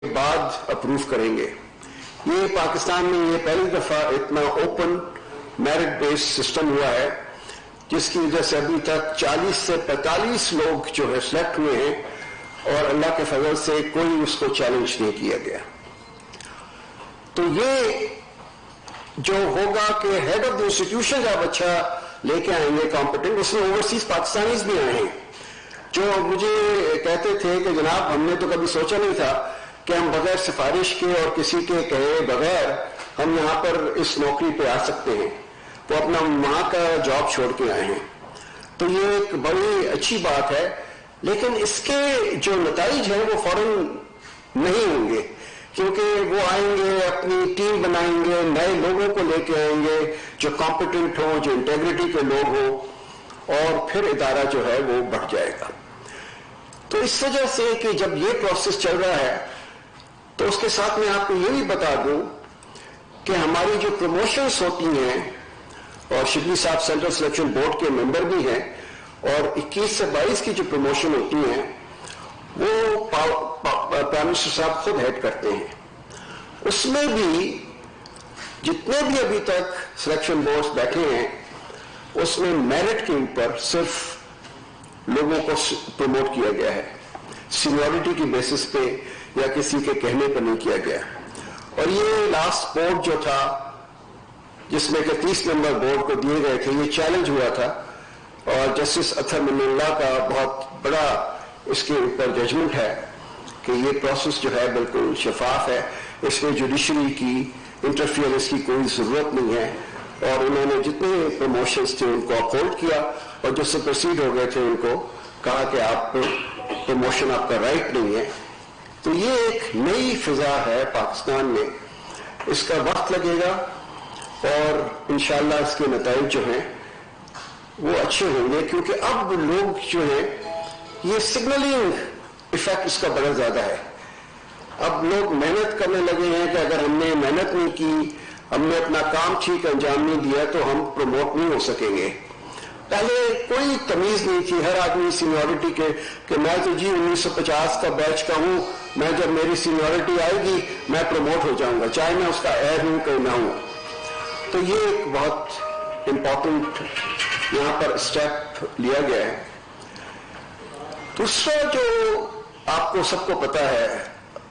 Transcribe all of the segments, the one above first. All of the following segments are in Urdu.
بعد اپروو کریں گے. یہ پاکستان میں یہ پہلی دفعہ اتنا اوپن میرٹ بیس سسٹم ہوا ہے جس کی وجہ سے ابھی تک 40 سے 45 لوگ جو ہے سلیکٹ ہوئے ہیں اور اللہ کے فضل سے کوئی اس کو چیلنج نہیں کیا گیا. تو یہ جو ہوگا کہ ہیڈ آف دا انسٹیٹیوشن جب اچھا لے کے آئیں گے کمپٹنٹ، اس میں اوورسیز پاکستانیز بھی آئے ہیں جو مجھے کہتے تھے کہ جناب ہم نے تو کبھی سوچا نہیں تھا کہ ہم بغیر سفارش کے اور کسی کے کہے بغیر ہم یہاں پر اس نوکری پہ آ سکتے ہیں. وہ اپنا وہاں کا جاب چھوڑ کے آئے ہیں. تو یہ ایک بڑی اچھی بات ہے، لیکن اس کے جو نتائج ہیں وہ فوراً نہیں ہوں گے، کیونکہ وہ آئیں گے، اپنی ٹیم بنائیں گے، نئے لوگوں کو لے کے آئیں گے جو کمپیٹنٹ ہوں، جو انٹیگریٹی کے لوگ ہوں، اور پھر ادارہ جو ہے وہ بڑھ جائے گا. تو اس وجہ سے کہ جب یہ پروسیس چل رہا ہے تو اس کے ساتھ میں آپ کو یہ بھی بتا دوں کہ ہماری جو پروموشنز ہوتی ہیں، اور شبلی صاحب سینٹرل سلیکشن بورڈ کے ممبر بھی ہیں، اور 21 سے 22 کی جو پروموشن ہوتی ہیں وہ پرائم منسٹر صاحب خود ہیڈ کرتے ہیں. اس میں بھی جتنے بھی ابھی تک سلیکشن بورڈز بیٹھے ہیں اس میں میرٹ کے اوپر صرف لوگوں کو پروموٹ کیا گیا ہے، سینیورٹی کی بیسس پہ یا کسی کے کہنے پر نہیں کیا گیا. اور یہ لاسٹ بورڈ جو تھا جس میں کہ 30 نمبر بورڈ کو دیے گئے تھے، یہ چیلنج ہوا تھا، اور جسٹس اطہر من اللہ کا بہت بڑا اس کے اوپر ججمنٹ ہے کہ یہ پروسیس جو ہے بالکل شفاف ہے، اس میں جوڈیشری کی انٹرفیئرنس کی کوئی ضرورت نہیں ہے. اور انہوں نے جتنے پروموشنز تھے ان کو اپہولڈ کیا، اور جو سپرسیڈ ہو گئے تھے ان کو کہا کہ آپ پروموشن آپ کا رائٹ نہیں ہے. تو یہ ایک نئی فضا ہے پاکستان میں، اس کا وقت لگے گا اور انشاءاللہ اس کے نتائج جو ہیں وہ اچھے ہوں گے، کیونکہ اب لوگ جو ہیں یہ سگنلنگ ایفیکٹ اس کا بڑا زیادہ ہے. اب لوگ محنت کرنے لگے ہیں کہ اگر ہم نے محنت نہیں کی، ہم نے اپنا کام ٹھیک انجام نہیں دیا تو ہم پروموٹ نہیں ہو سکیں گے. پہلے کوئی تمیز نہیں تھی، ہر آدمی سینیورٹی کے کہ میں تو جی 1950 کا بیچ کا ہوں، میں جب میری سینیورٹی آئے گی میں پروموٹ ہو جاؤں گا، چاہے میں اس کا ایئر ہوں کہ نہ ہوں. تو یہ ایک بہت امپورٹنٹ یہاں پر اسٹیپ لیا گیا ہے. دوسرا جو آپ کو سب کو پتا ہے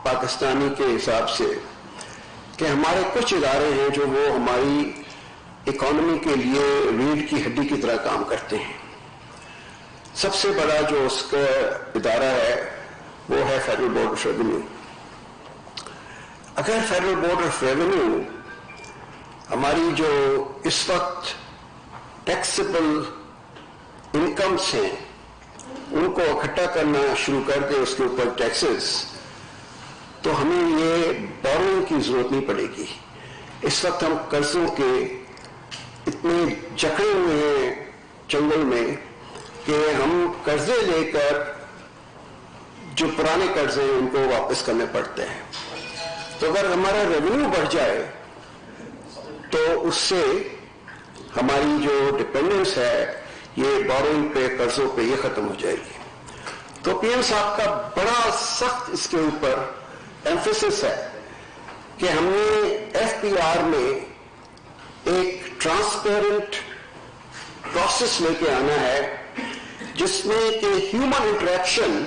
پاکستانی کے حساب سے کہ ہمارے کچھ ادارے ہیں جو وہ ہماری اکانومی کے لیے ریڑھ کی ہڈی کی طرح کام کرتے ہیں. سب سے بڑا جو اس کا ادارہ ہے وہ ہے فیڈرل بورڈ آف ریونیو. اگر فیڈرل بورڈ آف ریونیو ہماری جو اس وقت ٹیکسیبل انکمس ہیں ان کو اکٹھا کرنا شروع کر دے، اس کے اوپر ٹیکسز، تو ہمیں یہ بورنگ کی ضرورت نہیں پڑے گی. اس وقت ہم قرضوں کے اتنے جکڑے ہوئے ہیں جنگل میں کہ ہم قرضے لے کر جو پرانے قرضے ہیں ان کو واپس کرنے پڑتے ہیں. تو اگر ہمارا ریونیو بڑھ جائے تو اس سے ہماری جو ڈپینڈنس ہے یہ بورنگ پہ، قرضوں پہ، یہ ختم ہو جائے گی. تو پی ایم صاحب کا بڑا سخت اس کے اوپر ایمفیسس ہے کہ ہم نے ایف پی آر میں ایک ٹرانسپیرنٹ پروسیس لے کے آنا ہے جس میں کہ ہیومن انٹریکشن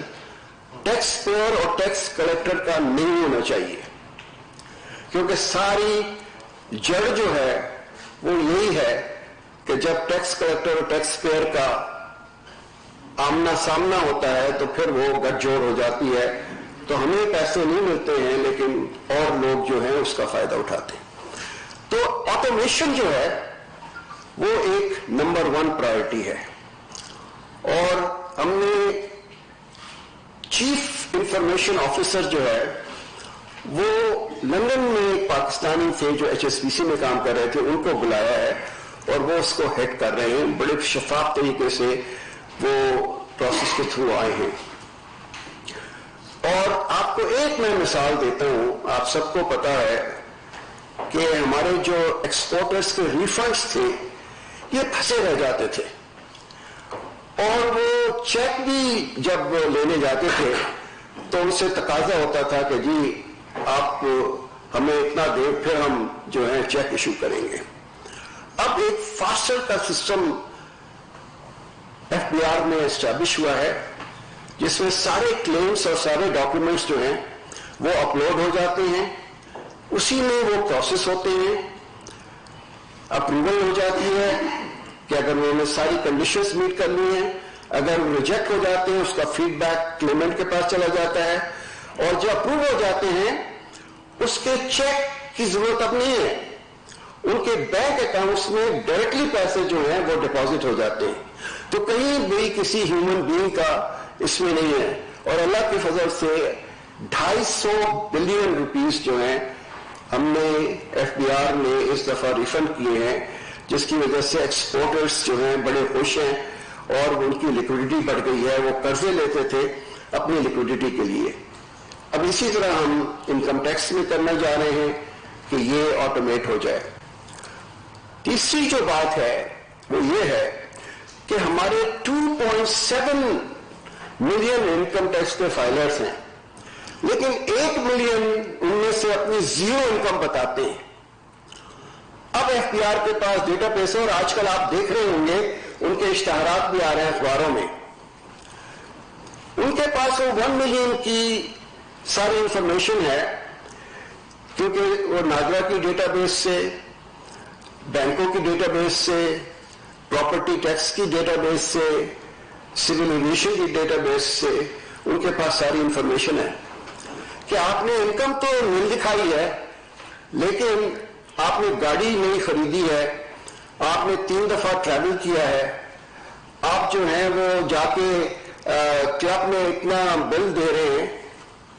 ٹیکس پیئر اور ٹیکس کلیکٹر کا نہیں ہونا چاہیے، کیونکہ ساری جڑ جو ہے وہ یہی ہے کہ جب ٹیکس کلیکٹر اور ٹیکس پیئر کا آمنا سامنا ہوتا ہے تو پھر وہ گٹھ جوڑ ہو جاتی ہے، تو ہمیں پیسے نہیں ملتے ہیں لیکن اور لوگ جو ہیں اس کا فائدہ اٹھاتے ہیں. تو آٹومیشن جو ہے وہ ایک نمبر 1 پرائرٹی ہے. اور ہم نے چیف انفارمیشن آفیسر جو ہے وہ لندن میں پاکستانی تھے جو ایچ ایس پی سی میں کام کر رہے تھے، ان کو بلایا ہے اور وہ اس کو ہیڈ کر رہے ہیں. بڑے شفاف طریقے سے وہ پروسیس کے تھرو آئے ہیں. اور آپ کو ایک میں مثال دیتا ہوں، آپ سب کو پتا ہے کہ ہمارے جو ایکسپورٹرز کے ریفنڈز تھے یہ پھنسے رہ جاتے تھے، اور وہ چیک بھی جب لینے جاتے تھے تو ان سے تقاضا ہوتا تھا کہ جی آپ ہمیں اتنا دیں پھر ہم جو ہے چیک ایشو کریں گے. اب ایک فاسٹر کا سسٹم ایف بی آر میں اسٹیبلش ہوا ہے جس میں سارے کلیمز اور سارے ڈاکومنٹس جو ہیں وہ اپلوڈ ہو جاتے ہیں, اسی میں وہ پروسیس ہوتے ہیں, اپروول ہو جاتی ہے کہ اگر انہوں نے ساری کنڈیشنز میٹ کر لی ہیں, اگر وہ ریجیکٹ ہو جاتے ہیں اس کا فیڈ بیک کلیمنٹ کے پاس چلا جاتا ہے, اور جو اپروو ہو جاتے ہیں اس کے چیک کی ضرورت اب نہیں ہے, ان کے بینک اکاؤنٹس میں ڈائریکٹلی پیسے جو ہیں وہ ڈپازٹ ہو جاتے ہیں. تو کہیں بھی کسی ہیومن بینگ کا اس میں نہیں ہے, اور اللہ کی فضل سے 250 بلین روپیز جو ہیں ہم نے ایف بی آر نے اس دفعہ ریفنڈ کیے ہیں, جس کی وجہ سے ایکسپورٹرز جو ہیں بڑے خوش ہیں اور ان کی لیکوڈیٹی بڑھ گئی ہے. وہ قرضے لیتے تھے اپنی لیکوڈیٹی کے لیے. اب اسی طرح ہم انکم ٹیکس میں کرنے جا رہے ہیں کہ یہ آٹومیٹ ہو جائے. تیسری جو بات ہے وہ یہ ہے کہ ہمارے 2.7 ملین انکم ٹیکس کے فائلرز ہیں, لیکن 1 ملین ان میں سے اپنی زیرو انکم بتاتے ہیں. اب ایف پی آر کے پاس ڈیٹا بیس ہے, اور آج کل آپ دیکھ رہے ہوں گے ان کے اشتہارات بھی آ رہے ہیں اخباروں میں. ان کے پاس وہ 1 ملین کی ساری انفارمیشن ہے, کیونکہ وہ ناگرا کی ڈیٹا بیس سے, بینکوں کی ڈیٹا بیس سے, پراپرٹی ٹیکس کی ڈیٹا بیس سے, سول ایویشن کی ڈیٹا بیس سے ان کے پاس ساری انفارمیشن ہے کہ آپ نے انکم تو نہیں دکھائی ہے, لیکن آپ نے گاڑی نہیں خریدی ہے, آپ نے 3 دفعہ ٹریول کیا ہے, آپ جو ہیں وہ جا کے کلب میں اتنا بل دے رہے ہیں,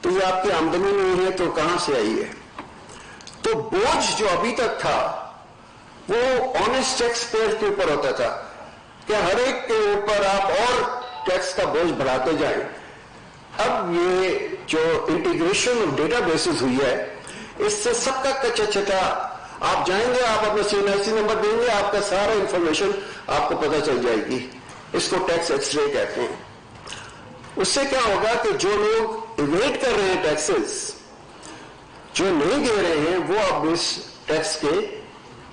تو یہ آپ کی آمدنی نہیں ہے تو کہاں سے آئی ہے؟ تو بوجھ جو ابھی تک تھا وہ آنےسٹ ٹیکس پیئر کے اوپر ہوتا تھا کہ ہر ایک کے اوپر آپ اور ٹیکس کا بوجھ بڑھاتے جائیں. اب یہ جو انٹیگریشن آف ڈیٹا بیسز ہوئی ہے, اس سے سب کا کچا چٹا, آپ جائیں گے, آپ اپنا CNIC نمبر دیں گے, آپ کا سارا انفارمیشن آپ کو پتہ چل جائے گی. اس کو ٹیکس ایکس رے کہتے ہیں. اس سے کیا ہوگا کہ جو لوگ ایویٹ کر رہے ہیں ٹیکسز, جو نہیں دے رہے ہیں, وہ اب اس ٹیکس کے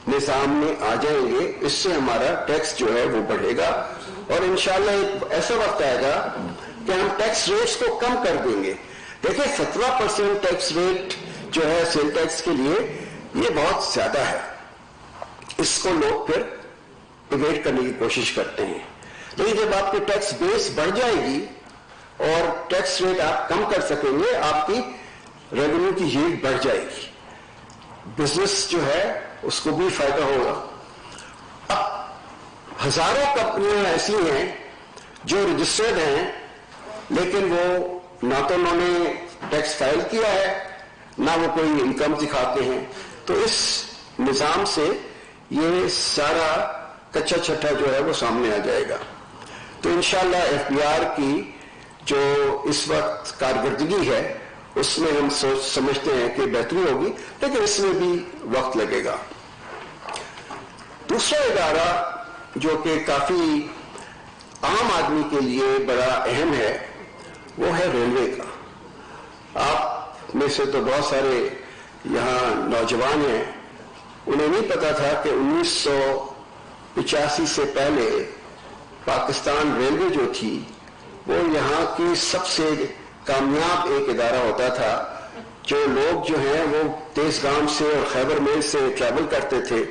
نظام میں آ جائیں گے. اس سے ہمارا ٹیکس جو ہے وہ بڑھے گا, اور انشاءاللہ ایک ایسا وقت آئے گا کہ ہم ٹیکس ریٹس کو کم کر دیں گے. دیکھیں 17% ٹیکس ریٹ جو ہے سیل ٹیکس کے لیے, یہ بہت زیادہ ہے. اس کو لوگ پھر ایویٹ کرنے کی کوشش کرتے ہیں, لیکن جب آپ کی ٹیکس بیس بڑھ جائے گی اور ٹیکس ریٹ آپ کم کر سکیں گے, آپ کی ریونیو کی ییلڈ بڑھ جائے گی, بزنس جو ہے اس کو بھی فائدہ ہوگا. اب ہزاروں کمپنیاں ایسی ہیں جو رجسٹرڈ ہیں, لیکن وہ نہ تو انہوں نے ٹیکس فائل کیا ہے, نہ وہ کوئی انکم دکھاتے ہیں. تو اس نظام سے یہ سارا کچا چھٹا جو ہے وہ سامنے آ جائے گا. تو انشاءاللہ ایف بی آر کی جو اس وقت کارکردگی ہے اس میں ہم سمجھتے ہیں کہ بہتری ہوگی, لیکن اس میں بھی وقت لگے گا. دوسرا ادارہ جو کہ کافی عام آدمی کے لیے بڑا اہم ہے وہ ہے ریلوے کا. آپ میں سے تو بہت سارے یہاں نوجوان ہیں, انہیں نہیں پتا تھا کہ 1985 سے پہلے پاکستان ریلوے جو تھی وہ یہاں کی سب سے کامیاب ایک ادارہ ہوتا تھا. جو لوگ جو ہیں وہ تیز گام سے اور خیبر میل سے ٹریول کرتے تھے,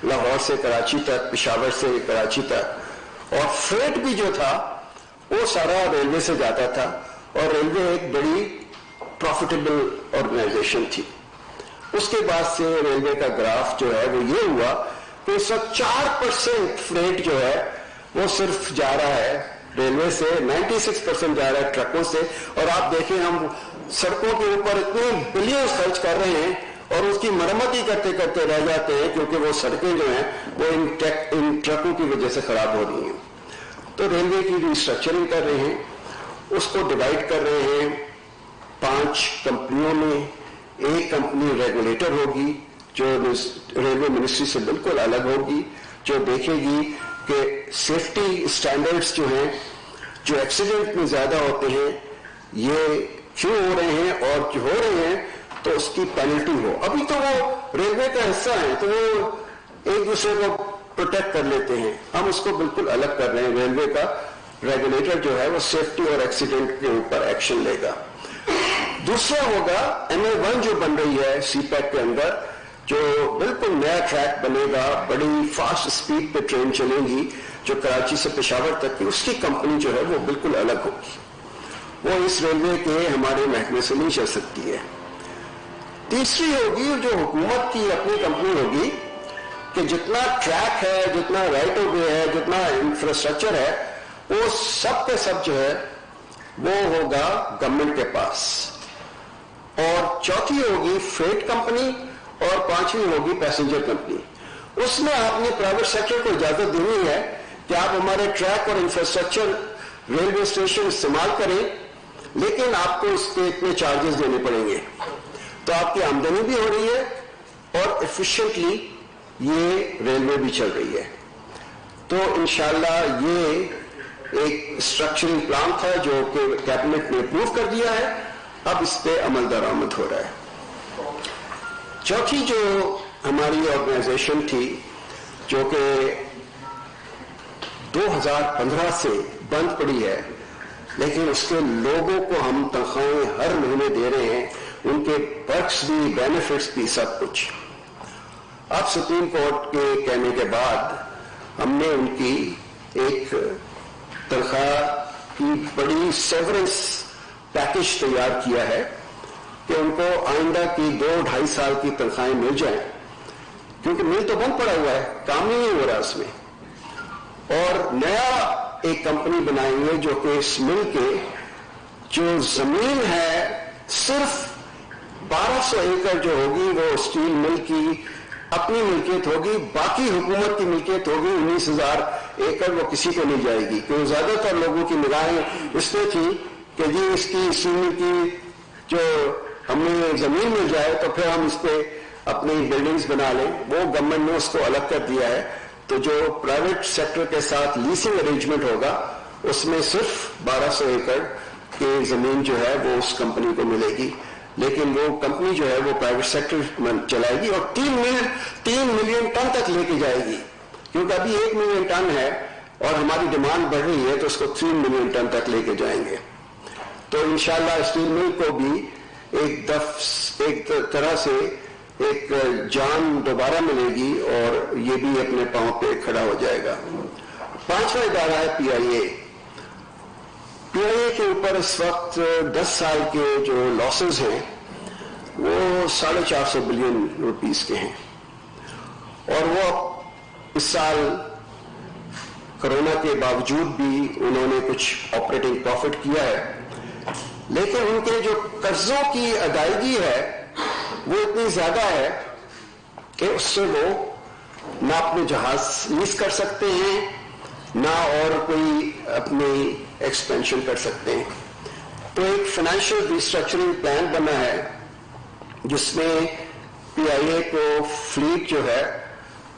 لاہور سے کراچی تک, پشاور سے کراچی تک, اور فریٹ بھی جو تھا وہ سارا ریلوے سے جاتا تھا, اور ریلوے ایک بڑی پروفیٹیبل آرگنائزیشن تھی. اس کے بعد سے ریلوے کا گراف جو ہے وہ یہ ہوا کہ اس وقت 4% فریٹ جو ہے وہ صرف جا رہا ہے ریلوے سے, 96% جا رہا ہے ٹرکوں سے. اور آپ دیکھیں ہم سڑکوں کے اوپر اتنے بلینز خرچ کر رہے ہیں اور اس کی مرمت ہی کرتے کرتے رہ جاتے ہیں, کیونکہ وہ سڑکیں جو ہیں وہ ان ٹرکوں کی وجہ سے خراب ہو رہی ہیں. تو ریلوے کی ریسٹرکچرنگ کر رہے ہیں, اس کو ڈیوائڈ کر رہے ہیں 5 کمپنیوں میں. ایک کمپنی ریگولیٹر ہوگی جو ریلوے منسٹری سے بالکل الگ ہوگی, جو دیکھے گی کہ سیفٹی سٹینڈرڈز جو ہیں, جو ایکسیڈنٹ میں زیادہ ہوتے ہیں, یہ کیوں ہو رہے ہیں, اور جو ہو رہے ہیں تو اس کی پینلٹی ہو. ابھی تو وہ ریلوے کا حصہ ہیں تو وہ ایک دوسرے کو پروٹیکٹ کر لیتے ہیں. ہم اس کو بالکل الگ کر رہے ہیں. ریلوے کا ریگولیٹر جو ہے وہ سیفٹی اور ایکسیڈنٹ کے اوپر ایکشن لے گا. دوسرا ہوگا MA1 جو بن رہی ہے سی پیک کے اندر, جو بالکل نیا ٹریک بنے گا, بڑی فاسٹ اسپیڈ پہ ٹرین چلے گی جو کراچی سے پشاور تک کی, اس کی کمپنی جو ہے وہ بالکل الگ ہوگی. وہ اس ریلوے کے ہمارے محکمے سے نہیں چل سکتی ہے. تیسری ہوگی جو حکومت کی اپنی کمپنی ہوگی کہ جتنا ٹریک ہے, جتنا رائٹ آف وے ہے, جتنا انفراسٹرکچر ہے, وہ سب کے سب جو ہے وہ ہوگا گورنمنٹ کے پاس. اور چوتھی ہوگی فریٹ کمپنی اور پانچویں ہوگی پیسنجر کمپنی. اس میں آپ نے پرائیویٹ سیکٹر کو اجازت دینی ہے کہ آپ ہمارے ٹریک اور انفراسٹرکچر ریلوے اسٹیشن استعمال کریں, لیکن آپ کو اس کے اتنے چارجز دینے پڑیں گے. تو آپ کی آمدنی بھی ہو رہی ہے اور ایفیشینٹلی یہ ریلوے بھی چل رہی ہے. تو انشاءاللہ یہ ایک اسٹرکچرنگ پلان تھا جو کہ کیبنٹ نے اپروو کر دیا ہے, اب اس پہ عمل درآمد ہو رہا ہے. چوتھی جو ہماری آرگنائزیشن تھی جو کہ 2015 سے بند پڑی ہے, لیکن اس کے لوگوں کو ہم تنخواہیں ہر مہینے دے رہے ہیں, ان کے پرکس بھی, بینیفٹس بھی, سب کچھ. اب سپریم کورٹ کے کہنے کے بعد ہم نے ان کی ایک تنخواہ کی بڑی سیورنس پیکج تیار کیا ہے کہ ان کو آئندہ کی 2-2.5 سال کی تنخواہیں مل جائیں, کیونکہ مل تو بند پڑا ہوا ہے, کام نہیں ہو رہا اس میں. اور نیا ایک کمپنی بنائیں گے جو کہ اس مل کے جو زمین ہے صرف 1200 ایکڑ جو ہوگی وہ اسٹیل مل کی اپنی ملکیت ہوگی, باقی حکومت کی ملکیت ہوگی. 19,000 ایکڑ وہ کسی کو نہیں جائے گی, کیونکہ زیادہ تر لوگوں کی نگاہیں اس میں تھی کہ جی اس کی اسٹیل کی جو ہمیں زمین مل جائے تو پھر ہم اس پہ اپنی بلڈنگز بنا لیں. وہ گورنمنٹ نے اس کو الگ کر دیا ہے. تو جو پرائیویٹ سیکٹر کے ساتھ لیسنگ ارینجمنٹ ہوگا اس میں صرف 1200 ایکڑ کی زمین جو ہے وہ اس کمپنی کو ملے گی, لیکن وہ کمپنی جو ہے وہ پرائیویٹ سیکٹر چلائے گی اور 3 ملین ٹن تک لے کے جائے گی, کیونکہ ابھی 1 ملین ٹن ہے اور ہماری ڈیمانڈ بڑھ رہی ہے تو اس کو 3 ملین ٹن تک لے کے جائیں گے. تو انشاءاللہ اسٹیل مل کو بھی ایک طرح سے ایک جان دوبارہ ملے گی اور یہ بھی اپنے پاؤں پہ کھڑا ہو جائے گا. پانچواں ادارہ ہے PIA. PIA کے اوپر اس وقت 10 سال کے جو لاسز ہیں وہ 450 بلین روپیز کے ہیں, اور وہ اس سال کرونا کے باوجود بھی انہوں نے کچھ آپریٹنگ پروفٹ کیا ہے, لیکن ان کے جو قرضوں کی ادائیگی ہے وہ اتنی زیادہ ہے کہ اس سے وہ نہ اپنے جہاز لیز کر سکتے ہیں, نہ اور کوئی اپنی ایکسپینشن کر سکتے ہیں. تو ایک فائنینشیل ریسٹرکچرنگ پلان بنا ہے جس میں PIA کو فلیٹ جو ہے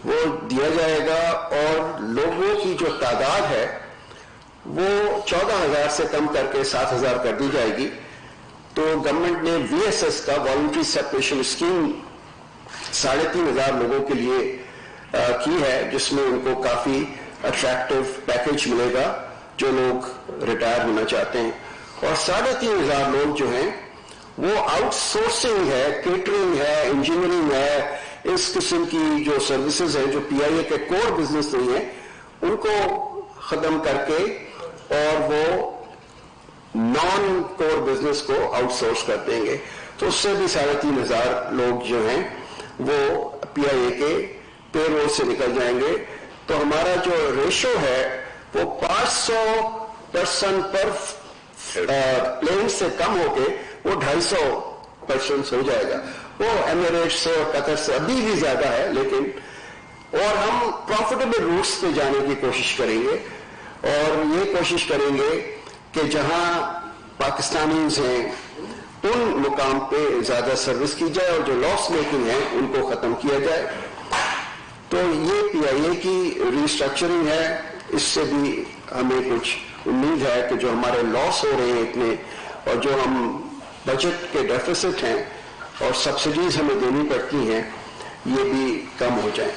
وہ دیا جائے گا اور لوگوں کی جو تعداد ہے وہ 14,000 سے کم کر کے 7,000 کر دی جائے گی. تو گورنمنٹ نے VSS کا والنٹری سیپریشن اسکیم 3,500 لوگوں کے لیے کی ہے, جس میں ان کو کافی اٹریکٹیو پیکج ملے گا جو لوگ ریٹائر ہونا چاہتے ہیں. اور 3,500 لوگ جو ہیں وہ آؤٹ سورسنگ ہے, کیٹرنگ ہے, انجینئرنگ ہے, اس قسم کی جو سروسز ہیں جو PIA کے کور بزنس نہیں ہیں ان کو ختم کر کے اور وہ نان کور بزنس کو آؤٹ سورس کر دیں گے. تو اس سے بھی 3,500 لوگ جو ہیں وہ PIA کے پے رول سے نکل جائیں گے. تو ہمارا جو ریشو ہے وہ 500 پر پلین سے کم ہو کے وہ 250 ہو جائے گا. وہ ایمریٹس سے اور قطر سے ابھی بھی زیادہ ہے, لیکن اور ہم پروفیٹیبل روٹس پہ جانے کی کوشش کریں گے اور یہ کوشش کریں گے کہ جہاں پاکستانیز ہیں ان مقام پہ زیادہ سروس کی جائے اور جو لاس میکنگ ہیں ان کو ختم کیا جائے. تو یہ PIA کی ریسٹرکچرنگ ہے, اس سے بھی ہمیں کچھ امید ہے کہ جو ہمارے لاس ہو رہے ہیں اتنے اور جو ہم بجٹ کے ڈیفیسٹ ہیں اور سبسڈیز ہمیں دینی پڑتی ہیں یہ بھی کم ہو جائیں.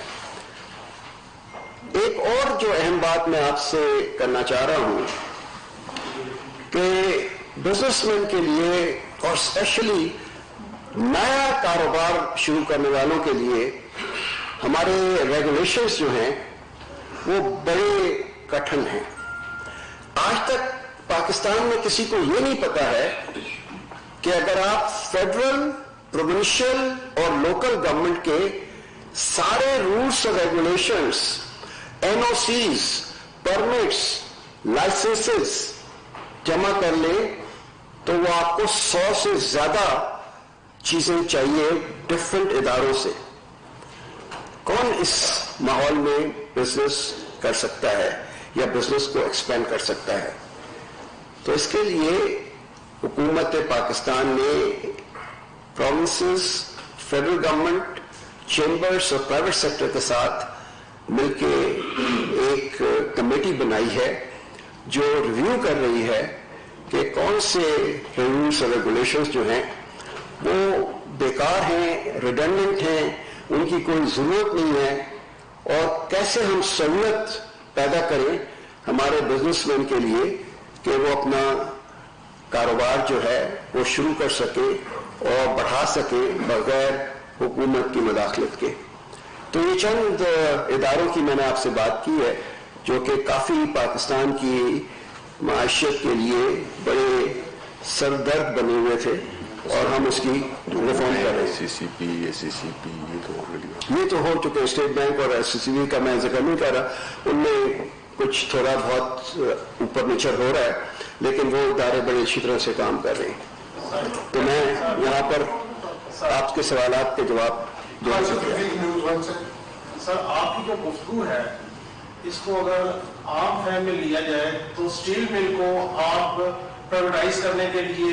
ایک اور جو اہم بات میں آپ سے کرنا چاہ رہا ہوں کہ بزنس مین کے لیے اور اسپیشلی نیا کاروبار شروع کرنے والوں کے لیے ہمارے ریگولیشنز جو ہیں وہ بڑے کٹھن ہیں. آج تک پاکستان میں کسی کو یہ نہیں پتا ہے کہ اگر آپ فیڈرل، پروونشل اور لوکل گورنمنٹ کے سارے رولس اور ریگولیشنز، این او سیز، پرمٹس، لائسنسز جمع کر لیں تو وہ آپ کو 100 سے زیادہ چیزیں چاہیے ڈفرینٹ اداروں سے. کون اس ماحول میں بزنس کر سکتا ہے یا بزنس کو ایکسپینڈ کر سکتا ہے؟ تو اس کے لیے حکومت پاکستان نے پروونسز، فیڈرل گورنمنٹ، چیمبرز اور پرائیویٹ سیکٹر کے ساتھ مل کے ایک کمیٹی بنائی ہے جو ریویو کر رہی ہے کہ کون سے رولس اور ریگولیشنز جو ہیں وہ بیکار ہیں، ریڈنڈنٹ ہیں، ان کی کوئی ضرورت نہیں ہے، اور کیسے ہم سہولت پیدا کریں ہمارے بزنس مین کے لیے کہ وہ اپنا کاروبار جو ہے وہ شروع کر سکے اور بڑھا سکے بغیر حکومت کی مداخلت کے. تو یہ چند اداروں کی میں نے آپ سے بات کی ہے جو کہ کافی پاکستان کی معیشت کے لیے بڑے سردرد بنے ہوئے تھے اور ہم اس کی ریفارم کر رہے ہیں. سی سی پی، اے سی سی پی یہ تو ہو چکے. اسٹیٹ بینک اور ایس سی سی بی کا میں ذکر نہیں کر رہا، ان میں کچھ تھوڑا بہت اوپر نیچے ہو رہا ہے لیکن وہ ادارے بڑی اچھی طرح سے کام کر رہے ہیں. تو میں یہاں پر آپ کے سوالات کے جواب دینا چاہتا ہوں. سر آپ کی جو گفتگو ہے اس کو اگر عام فہم میں لیا جائے تو اسٹیل مل کو آپ پرائیویٹائز کرنے کے لیے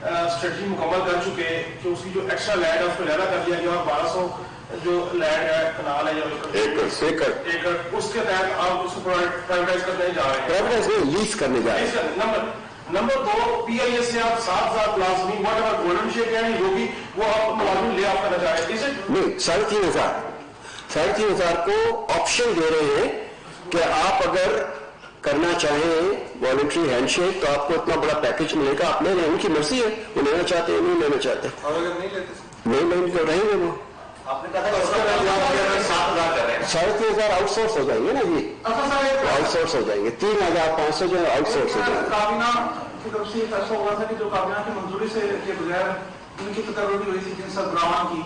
اسٹریٹجی مکمل کر چکے کہ اس کی جو ایکسٹرا لینڈ ہے اس کو لہرا کر دیا گیا اور 1200 جو لینڈ ہے کنال ہے یا ایکڑ اس کے تحت آپ اس کو پرائیویٹائز کرنے جا رہے ہیں، لیز کرنے جا رہے ہیں. نمبر 2 پی آئی ایس سے آپ 7,000 ملازمین واٹ ایور گولڈن شیپ یعنی ہوگی وہ آپ ملازمین لے آپ کرنا چاہ رہے ہیں. نہیں، 3,500 کو آپشن دے رہے ہیں کہ آپ اگر کرنا چاہیں والنٹری ہینڈ شیک تو آپ کو اتنا بڑا پیکج ملے گا. آپ لے لیں، ان کی مرضی ہے، وہ لینا چاہتے ہیں نہیں لینا چاہتے. اور اگر نہیں لیتے نہیں تو رہیں گے وہ. آپ نے کہا 3,500 آؤٹ سورس ہو جائیں گے نا جی، آؤٹ سورس ہو جائیں گے. 3,500 جو ہے آؤٹ سورس ہو جائیں گے. کابینہ کی طرف سے یہ فیصلہ ہوا تھا کہ جو کابینہ کی منظوری سے کے بغیر ان کی تقرری ہوئی تھی جن سربراہان کی،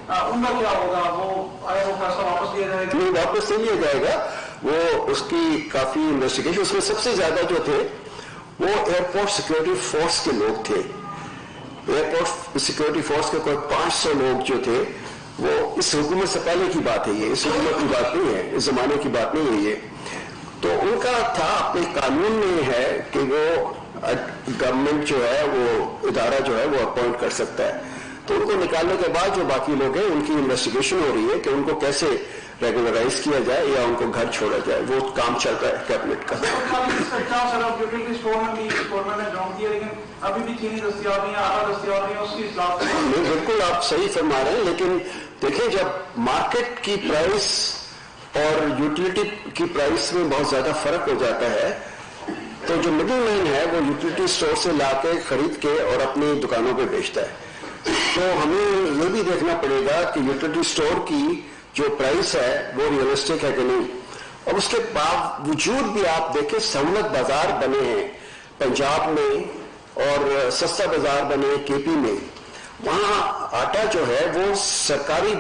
ان کا کیا ہوگا؟ وہ آیا وہ فیصلہ واپس لیا جائے گا؟ نہیں، واپس نہیں لیا جائے گا. وہ اس کی کافی انویسٹیگیشن، اس میں سب سے زیادہ جو تھے وہ ایئرپورٹ سیکورٹی فورس کے لوگ تھے. ایئرپورٹ سیکورٹی فورس کے کوئی 500 لوگ جو تھے وہ اس حکومت سے پہلے کی بات ہے، یہ اس حکومت کی بات نہیں ہے، اس زمانے کی بات نہیں ہے یہ. تو ان کا تھا اپنے قانون میں ہے کہ وہ گورنمنٹ جو ہے وہ ادارہ جو ہے وہ اپوائنٹ کر سکتا ہے. تو ان کو نکالنے کے بعد جو باقی لوگ ہیں ان کی انویسٹیگیشن ہو رہی ہے کہ ان کو کیسے ریگولرائز کیا جائے یا ان کو گھر چھوڑا جائے. وہ کام چل رہا ہے کیبنٹ کا. نہیں، بالکل آپ صحیح فرما رہے ہیں، لیکن دیکھیں جب مارکیٹ کی پرائس اور یوٹیلیٹی کی پرائس میں بہت زیادہ فرق ہو جاتا ہے تو جو مڈل مین ہے وہ یوٹیلیٹی اسٹور سے لا کے خرید کے اور اپنی دکانوں پہ بیچتا ہے. تو ہمیں یہ بھی دیکھنا پڑے گا کہ یوٹیلیٹی اسٹور کی جو پرائس ہے وہ ریئلسٹک ہے کہ نہیں. اور اس کے باوجود بھی آپ دیکھیں سہولت بازار بنے ہیں پنجاب میں اور سستا بازار بنے کے پی میں. وہاں آٹا جو ہے وہ سرکاری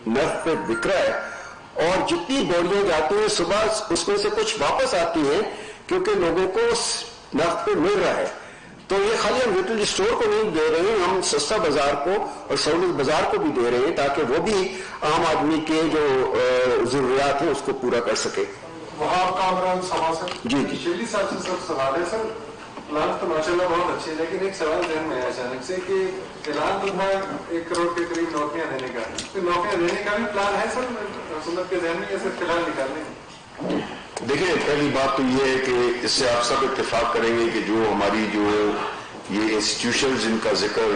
نرخ پہ بک رہا ہے اور جتنی بوریاں جاتی ہیں صبح اس میں سے کچھ واپس آتی ہیں کیونکہ لوگوں کو نرخ پہ مل رہا ہے. تو یہ خالی ہم یوٹیلیٹی اسٹور کو نہیں دے رہے ہیں، ہم سستا بازار کو اور سہولت بازار کو بھی دے رہے ہیں تاکہ وہ بھی عام آدمی کے جو ضروریات ہیں اس کو پورا کر سکے. وہاں آپ کا سوال سر جی جی شیرلی صاحب سے سر سوال ہے. سر پلان تو ماشاء اللہ بہت اچھے ہیں لیکن ایک سوال ذہن میں ہے اچانک سے کہ اعلان تو تھا 1 کروڑ کے قریب نوکریاں دینے کا، تو نوکریاں دینے کا بھی پلان ہے سر حکومت کے ذہن میں یا صرف فی الحال نکالنے کا؟ دیکھیں، پہلی بات تو یہ ہے کہ اس سے آپ سب اتفاق کریں گے کہ جو ہماری جو یہ انسٹیٹیوشنز جن کا ذکر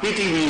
PTV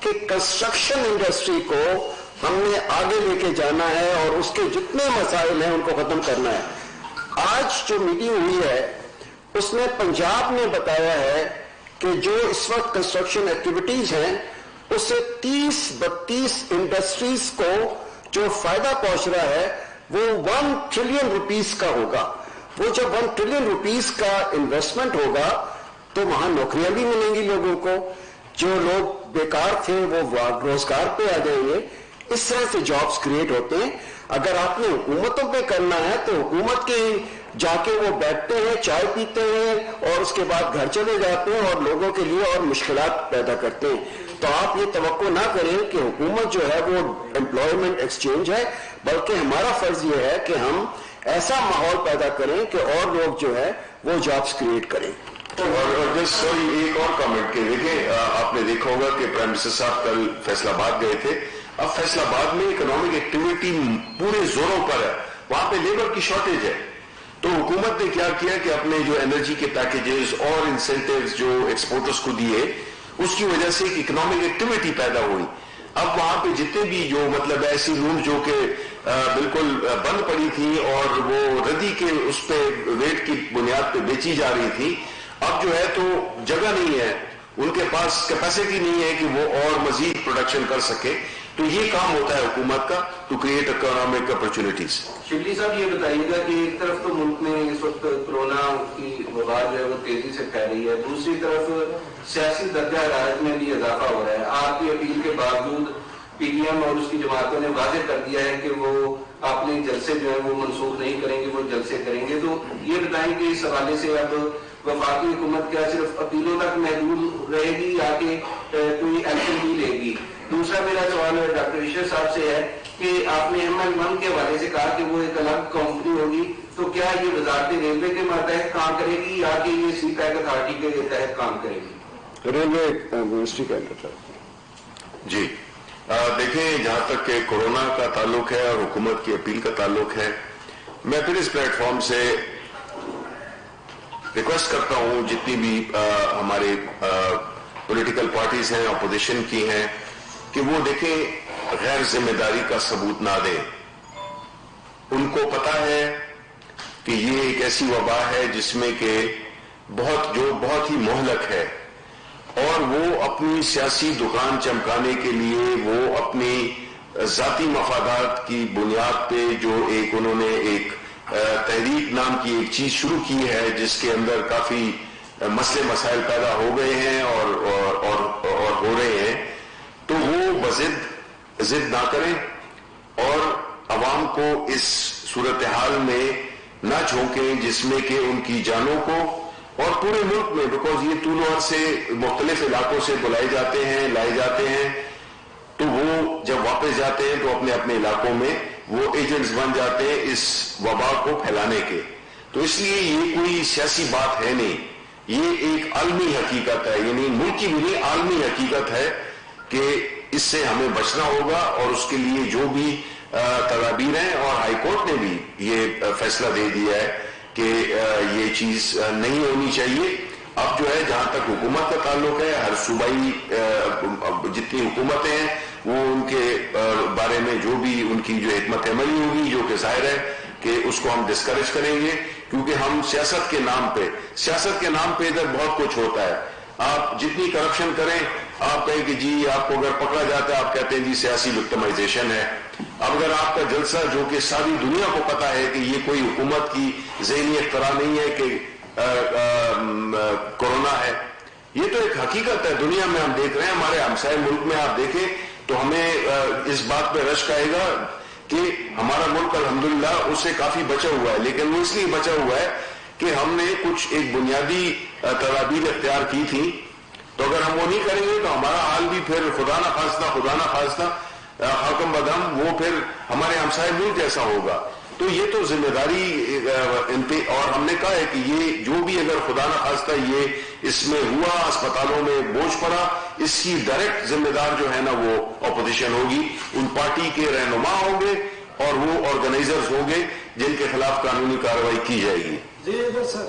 کہ کنسٹرکشن انڈسٹری کو ہم نے آگے لے کے جانا ہے اور اس کے جتنے مسائل ہیں ان کو ختم کرنا ہے. آج جو میٹنگ ہوئی ہے اس میں پنجاب نے بتایا ہے کہ جو اس وقت کنسٹرکشن ایکٹیویٹیز ہیں اس سے 30-32 انڈسٹریز کو جو فائدہ پہنچ رہا ہے وہ 1 ٹریلین روپیز کا ہوگا. وہ جب 1 ٹریلین روپیز کا انویسٹمنٹ ہوگا تو وہاں نوکریاں بھی ملیں گی لوگوں کو, جو لوگ بیکار تھے وہ روزگار پہ آ جائیں گے. اس طرح سے جابز کریٹ ہوتے ہیں. اگر آپ نے حکومتوں پہ کرنا ہے تو حکومت کے جا کے وہ بیٹھتے ہیں, چائے پیتے ہیں اور اس کے بعد گھر چلے جاتے ہیں اور لوگوں کے لیے اور مشکلات پیدا کرتے ہیں. تو آپ یہ توقع نہ کریں کہ حکومت جو ہے وہ امپلائمنٹ ایکسچینج ہے, بلکہ ہمارا فرض یہ ہے کہ ہم ایسا ماحول پیدا کریں کہ اور لوگ جو ہے وہ جابز کریٹ کریں. اور ایک اور کامنٹ کے دیکھیں, آپ نے دیکھا ہوگا کہ پرائم منسٹر صاحب کل فیصل آباد گئے تھے. اب فیصل آباد میں اکنامک ایکٹیویٹی پورے زوروں پر ہے, وہاں پہ لیبر کی شارٹیج ہے. تو حکومت نے کیا کیا کہ اپنے جو انرجی کے پیکیجز اور انسینٹیوز جو ایکسپورٹرز کو دیے, اس کی وجہ سے ایک اکنامک ایکٹیویٹی پیدا ہوئی. اب وہاں پہ جتنے بھی جو مطلب ایسی روم جو کہ بالکل بند پڑی تھی اور وہ ردی کے اس پہ ویٹ کی بنیاد پہ بیچی جا رہی تھی, اب جو ہے تو جگہ نہیں ہے, ان کے پاس کیپیسٹی نہیں ہے کہ وہ اور مزید پروڈکشن کر سکے. تو یہ کام ہوتا ہے حکومت کا, to create economic opportunities. Shibli صاحب یہ بتائیے گا کہ ایک طرف تو ملک میں اس وقت کورونا کی وبا جو ہے وہ تیزی سے پھیل رہی ہے, دوسری طرف سیاسی درجہ حرارت میں بھی اضافہ ہو رہا ہے. آپ کی اپیل کے باوجود پی ڈی ایم اور اس کی جماعتوں نے واضح کر دیا ہے کہ وہ اپنے جلسے جو ہے وہ منسوخ نہیں کریں گے, وہ جلسے کریں گے. تو یہ بتائیں کہ اس حوالے سے اب وفاقی حکومت کیا صرف اپیلوں تک محدود رہے گی یا کہ کوئی ایکشن بھی لے گی؟ دوسرا میرا سوال ڈاکٹر ایشور صاحب سے ہے کہ آپ نے ML1 کے حوالے سے کہا کہ وہ ایک الگ کمپنی ہوگی, تو کیا یہ وزارت ریلوے کے ماتحت کام کرے گی یا کہ یہ سی پیک اتھارٹی کے تحت کام کرے گی؟ ریلوے منسٹری کا انتظار. جی دیکھیں, جہاں تک کہ کورونا کا تعلق ہے اور حکومت کی اپیل کا تعلق ہے, میں پھر اس پلیٹ فارم سے ریکویسٹ کرتا ہوں جتنی بھی ہمارے پولیٹیکل پارٹیز ہیں, اپوزیشن کی ہیں, کہ وہ دیکھیں غیر ذمہ داری کا ثبوت نہ دیں. ان کو پتا ہے کہ یہ ایک ایسی وبا ہے جس میں کہ بہت ہی مہلک ہے, اور وہ اپنی سیاسی دکان چمکانے کے لیے وہ اپنی ذاتی مفادات کی بنیاد پہ جو انہوں نے ایک تحریک نام کی ایک چیز شروع کی ہے جس کے اندر کافی مسئلے مسائل پیدا ہو گئے ہیں اور ہو رہے ہیں, تو وہ ضد نہ کریں اور عوام کو اس صورتحال میں نہ جھونکیں جس میں کہ ان کی جانوں کو اور پورے ملک میں, بیکاز یہ طول عرض سے مختلف علاقوں سے بلائے جاتے ہیں, لائے جاتے ہیں, تو وہ جب واپس جاتے ہیں تو اپنے اپنے علاقوں میں وہ ایجنٹس بن جاتے ہیں اس وبا کو پھیلانے کے. تو اس لیے یہ کوئی سیاسی بات ہے نہیں, یہ ایک عالمی حقیقت ہے, یعنی ملکی بھی نہیں عالمی حقیقت ہے کہ اس سے ہمیں بچنا ہوگا, اور اس کے لیے جو بھی تدابیر ہیں, اور ہائی کورٹ نے بھی یہ فیصلہ دے دیا ہے کہ یہ چیز نہیں ہونی چاہیے. اب جو ہے جہاں تک حکومت کا تعلق ہے, ہر صوبائی جتنی حکومتیں ہیں وہ ان کے بارے میں جو بھی ان کی جو حکمت عملی ہوگی, جو کہ ظاہر ہے کہ اس کو ہم ڈسکریج کریں گے, کیونکہ ہم سیاست کے نام پہ ادھر بہت کچھ ہوتا ہے. آپ جتنی کرپشن کریں, آپ کہیں کہ جی آپ کو اگر پکڑا جاتا ہے آپ کہتے ہیں جی سیاسی وکٹمائزیشن ہے. اب اگر آپ کا جلسہ جو کہ ساری دنیا کو پتا ہے کہ یہ کوئی حکومت کی ذہنی اختراع نہیں ہے کہ کورونا ہے, یہ تو ایک حقیقت ہے, دنیا میں ہم دیکھ رہے ہیں, ہمارے ہمسائے ملک میں آپ دیکھیں تو ہمیں اس بات پہ رشک آئے گا کہ ہمارا ملک الحمدللہ اس سے کافی بچا ہوا ہے, لیکن وہ اس لیے بچا ہوا ہے کہ ہم نے کچھ ایک بنیادی تدابیر اختیار کی تھی. تو اگر ہم وہ نہیں کریں گے تو ہمارا حال بھی پھر خدا نہ خواستہ حاکم بدہم وہ پھر ہمارے ہمسائے ملک جیسا ہوگا. تو یہ تو ذمہ داری اور ہم نے کہا ہے کہ یہ جو بھی اگر خدا نہ خواستہ یہ اس میں ہوا, اسپتالوں میں بوجھ پڑا, اس کی ڈائریکٹ ذمہ دار جو ہے نا وہ اپوزیشن ہوگی, ان پارٹی کے رہنما ہوں گے اور وہ آرگنائزرز ہوں گے جن کے خلاف قانونی کارروائی کی جائے گی. جی سر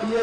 PIA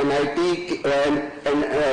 NIT